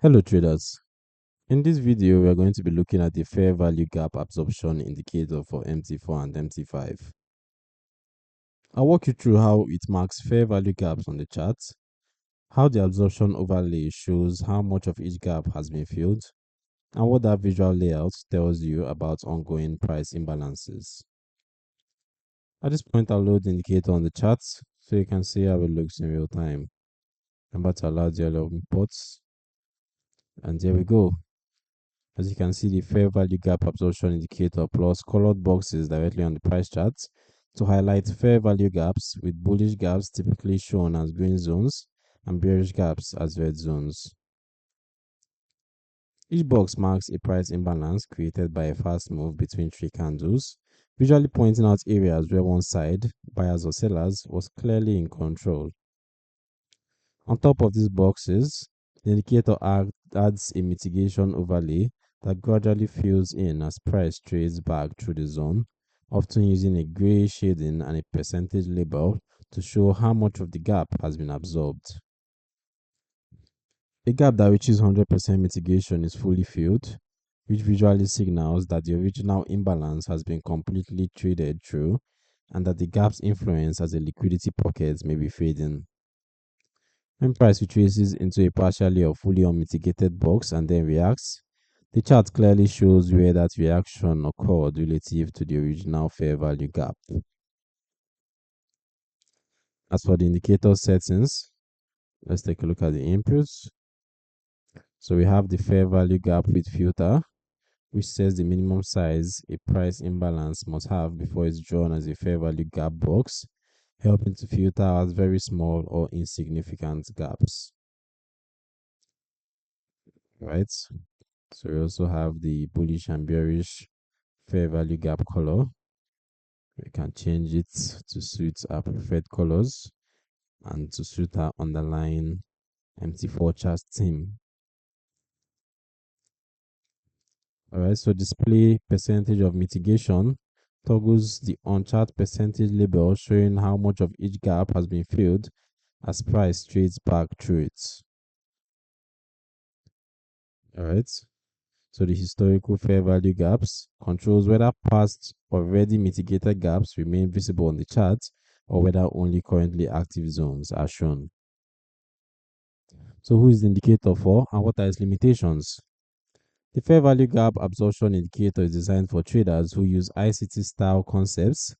Hello traders, in this video we are going to be looking at the fair value gap absorption indicator for MT4 and MT5. I'll walk you through how it marks fair value gaps on the chart, how the absorption overlay shows how much of each gap has been filled, and what that visual layout tells you about ongoing price imbalances. At this point I'll load the indicator on the chart so you can see how it looks in real time. Remember to allow the other imports, and there we go. As you can see, the fair value gap absorption indicator plus colored boxes directly on the price chart to highlight fair value gaps, with bullish gaps typically shown as green zones and bearish gaps as red zones. Each box marks a price imbalance created by a fast move between three candles, visually pointing out areas where one side, buyers or sellers, was clearly in control. On top of these boxes, the indicator adds a mitigation overlay that gradually fills in as price trades back through the zone, often using a gray shading and a percentage label to show how much of the gap has been absorbed. A gap that reaches 100% mitigation is fully filled, which visually signals that the original imbalance has been completely traded through and that the gap's influence as a liquidity pocket may be fading. When price retraces into a partially or fully unmitigated box and then reacts, the chart clearly shows where that reaction occurred relative to the original fair value gap. As for the indicator settings, let's take a look at the inputs. So we have the fair value gap width filter, which says the minimum size a price imbalance must have before it's drawn as a fair value gap box, helping to filter out very small or insignificant gaps. Right? So we also have the bullish and bearish fair value gap color. We can change it to suit our preferred colors and to suit our underlying MT4 chart theme. Alright, so display percentage of mitigation toggles the on chart percentage label showing how much of each gap has been filled as price trades back through it. Alright, so the historical fair value gaps controls whether past already mitigated gaps remain visible on the chart or whether only currently active zones are shown. So who is the indicator for and what are its limitations? The fair value gap absorption indicator is designed for traders who use ICT style concepts,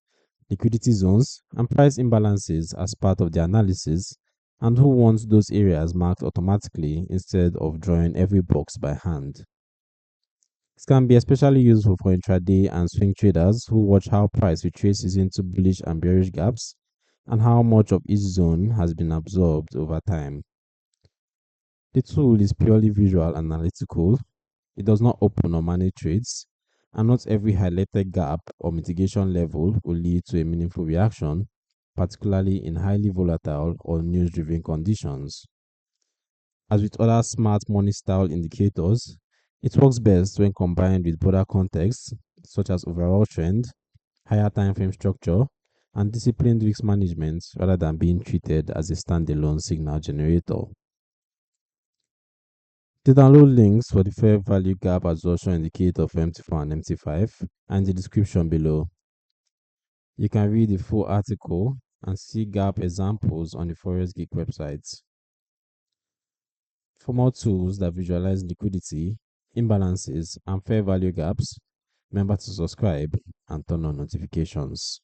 liquidity zones, and price imbalances as part of their analysis, and who want those areas marked automatically instead of drawing every box by hand. This can be especially useful for intraday and swing traders who watch how price retraces into bullish and bearish gaps and how much of each zone has been absorbed over time. The tool is purely visual and analytical. It does not open or manage trades, and not every highlighted gap or mitigation level will lead to a meaningful reaction, particularly in highly volatile or news-driven conditions. As with other smart money style indicators, it works best when combined with broader contexts such as overall trend, higher time frame structure, and disciplined risk management rather than being treated as a standalone signal generator. The download links for the fair value gap absorption indicator for MT4 and MT5 are in the description below. You can read the full article and see gap examples on the Forex Geek website. For more tools that visualize liquidity, imbalances, and fair value gaps, remember to subscribe and turn on notifications.